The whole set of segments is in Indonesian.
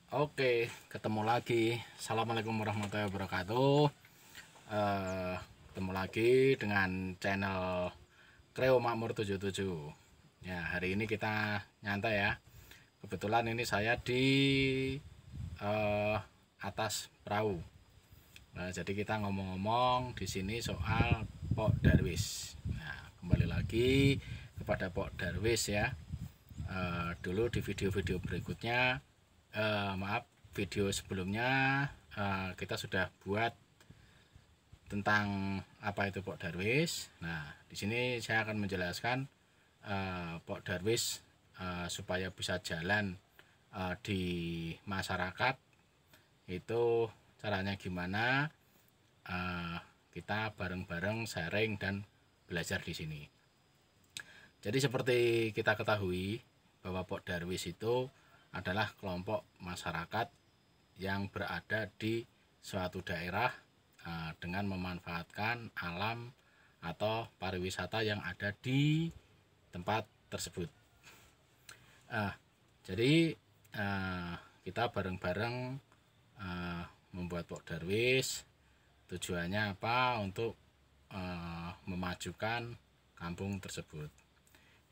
Oke, ketemu lagi. Assalamualaikum warahmatullahi wabarakatuh. Ketemu lagi dengan channel Kreo Makmur 77. Ya, hari ini kita nyantai ya. Kebetulan ini saya di eh, atas perahu. Nah, jadi kita ngomong-ngomong di sini soal Pok Darwis. Nah, kembali lagi kepada Pok Darwis ya. Dulu di video-video berikutnya, maaf, video sebelumnya kita sudah buat tentang apa itu Pok Darwis. Nah, di sini saya akan menjelaskan Pok Darwis supaya bisa jalan di masyarakat itu caranya gimana. Kita bareng-bareng sharing dan belajar di sini. Jadi seperti kita ketahui bahwa Pok Darwis itu adalah kelompok masyarakat yang berada di suatu daerah dengan memanfaatkan alam atau pariwisata yang ada di tempat tersebut. Jadi kita bareng-bareng membuat Pok Darwis. Tujuannya apa? Untuk memajukan kampung tersebut.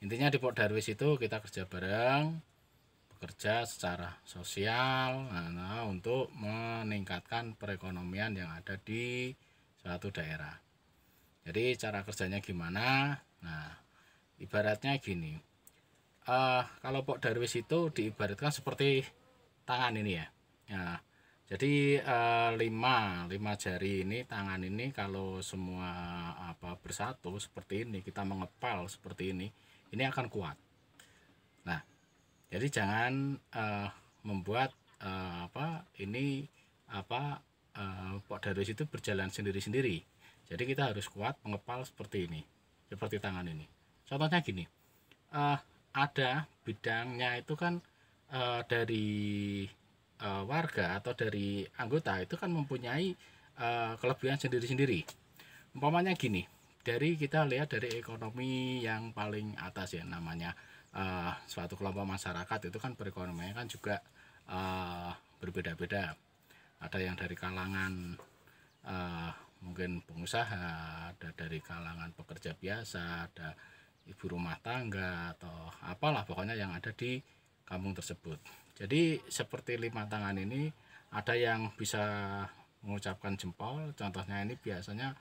Intinya di Pok Darwis itu kita kerja bareng, bekerja secara sosial untuk meningkatkan perekonomian yang ada di suatu daerah. Jadi cara kerjanya gimana? Nah, ibaratnya gini. Kalau Pok Darwis itu diibaratkan seperti tangan ini ya. Nah, jadi lima jari ini, tangan ini kalau semua bersatu seperti ini, kita mengepal seperti ini akan kuat. Nah, jadi jangan membuat Pok Darwis itu berjalan sendiri-sendiri. Jadi kita harus kuat mengepal seperti ini, seperti tangan ini. Contohnya gini, ada bidangnya itu kan dari warga atau dari anggota itu kan mempunyai kelebihan sendiri-sendiri. Umpamanya gini, dari kita lihat dari ekonomi yang paling atas ya, namanya suatu kelompok masyarakat itu kan perekonomiannya kan juga berbeda-beda. Ada yang dari kalangan mungkin pengusaha, ada dari kalangan pekerja biasa, ada ibu rumah tangga atau apalah pokoknya yang ada di kampung tersebut. Jadi seperti lima tangan ini, ada yang bisa mengucapkan jempol. Contohnya ini biasanya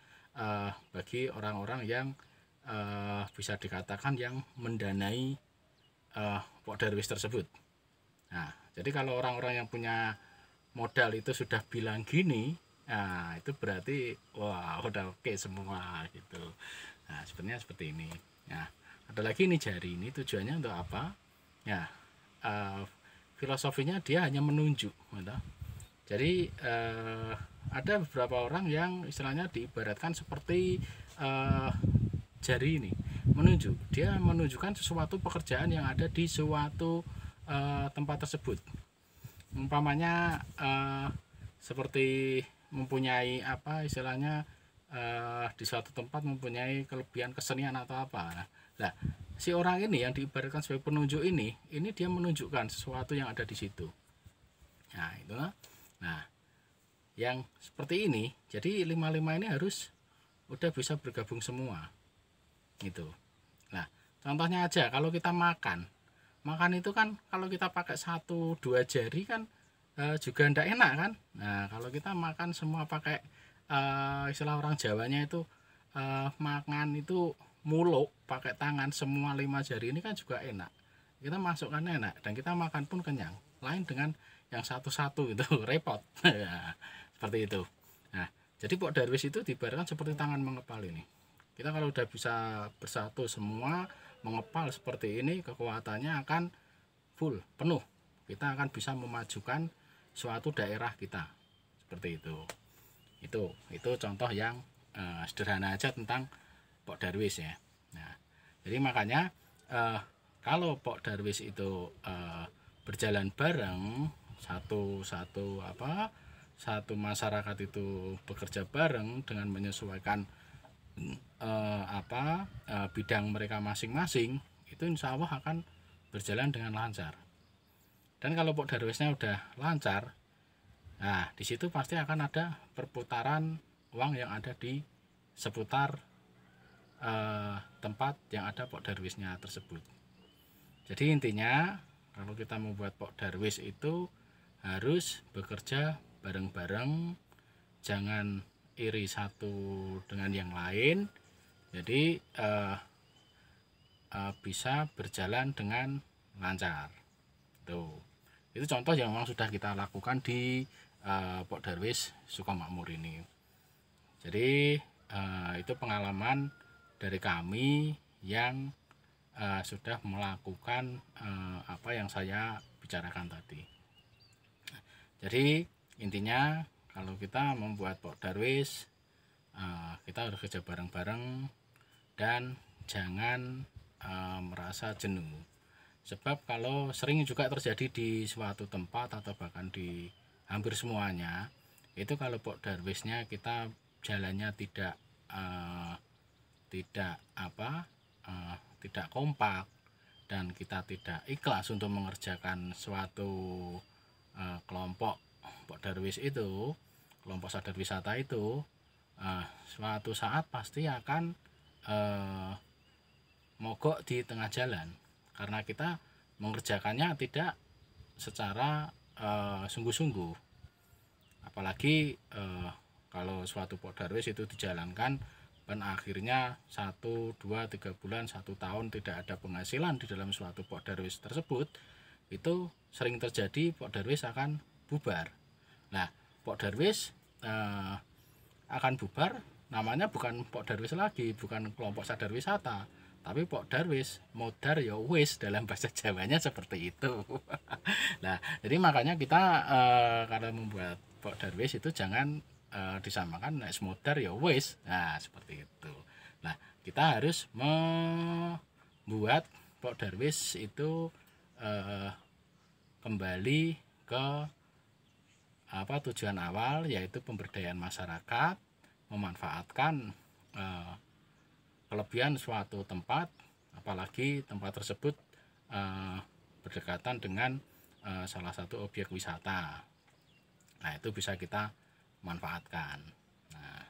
bagi orang-orang yang bisa dikatakan yang mendanai Pok Darwis tersebut. Nah, jadi kalau orang-orang yang punya modal itu sudah bilang gini, nah itu berarti wah udah oke semua gitu. Nah, sebenarnya seperti ini. Nah, ada lagi ini jari, ini tujuannya untuk apa? Ya, filosofinya dia hanya menunjuk gitu. Jadi ada beberapa orang yang istilahnya diibaratkan seperti jari ini menunjuk, dia menunjukkan sesuatu pekerjaan yang ada di suatu tempat tersebut. Umpamanya seperti mempunyai istilahnya di suatu tempat mempunyai kelebihan kesenian atau apa. Nah, si orang ini yang diibaratkan sebagai penunjuk ini dia menunjukkan sesuatu yang ada di situ. Nah, itu. Nah, yang seperti ini, jadi lima-lima ini harus udah bisa bergabung semua. Gitu. Nah, contohnya aja kalau kita makan itu kan kalau kita pakai satu dua jari kan juga ndak enak kan. Nah, kalau kita makan semua pakai istilah orang Jawanya itu makan itu muluk pakai tangan semua lima jari ini kan juga enak, kita masukkan enak dan kita makan pun kenyang. Lain dengan yang satu-satu itu repot. Ya, seperti itu. Nah, jadi Pok Darwis itu diibaratkan seperti tangan mengepal ini. Kita kalau udah bisa bersatu semua mengepal seperti ini, kekuatannya akan full, penuh. Kita akan bisa memajukan suatu daerah kita. Seperti itu. Itu contoh yang sederhana aja tentang Pok Darwis ya. Nah, jadi makanya kalau Pok Darwis itu berjalan bareng, satu masyarakat itu bekerja bareng dengan menyesuaikan bidang mereka masing-masing, itu insya Allah akan berjalan dengan lancar. Dan kalau Pok Darwisnya udah lancar, nah di situ pasti akan ada perputaran uang yang ada di seputar tempat yang ada Pok Darwisnya tersebut. Jadi intinya kalau kita membuat Pok Darwis itu harus bekerja bareng-bareng, jangan iri satu dengan yang lain. Jadi bisa berjalan dengan lancar. Tuh, itu contoh yang memang sudah kita lakukan di Pok Darwis Sukamakmur ini. Jadi itu pengalaman dari kami yang sudah melakukan apa yang saya bicarakan tadi. Jadi intinya kalau kita membuat Pok Darwis, kita harus kerja bareng-bareng dan jangan merasa jenuh. Sebab kalau sering juga terjadi di suatu tempat atau bahkan di hampir semuanya, itu kalau Pok Darwisnya kita jalannya tidak tidak kompak dan kita tidak ikhlas untuk mengerjakan suatu kelompok Pok Darwis itu, kelompok sadar wisata itu, suatu saat pasti akan mogok di tengah jalan karena kita mengerjakannya tidak secara sungguh-sungguh. Apalagi kalau suatu Pok Darwis itu dijalankan dan akhirnya 1, 2, 3 bulan, 1 tahun tidak ada penghasilan di dalam suatu Pok Darwis tersebut, itu sering terjadi Pok Darwis akan bubar. Nah, Pok Darwis akan bubar, namanya bukan Pok Darwis lagi, bukan kelompok sadar wisata, tapi Pok Darwis modar ya wis, dalam bahasa Jawanya seperti itu. Nah, jadi makanya kita kalau membuat Pok Darwis itu jangan disamakan nek modar ya wis. Nah, seperti itu. Nah, kita harus membuat Pok Darwis itu kembali ke tujuan awal, yaitu pemberdayaan masyarakat, memanfaatkan kelebihan suatu tempat, apalagi tempat tersebut berdekatan dengan salah satu objek wisata. Nah, itu bisa kita manfaatkan. Nah,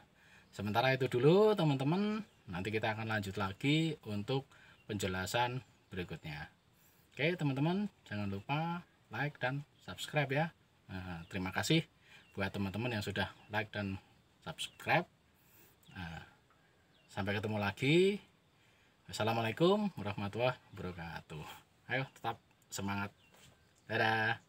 sementara itu dulu teman-teman, nanti kita akan lanjut lagi untuk penjelasan berikutnya. Oke teman-teman, jangan lupa like dan subscribe ya. Nah, terima kasih buat teman-teman yang sudah like dan subscribe. Sampai ketemu lagi. Assalamualaikum warahmatullahi wabarakatuh. Ayo tetap semangat. Dadah.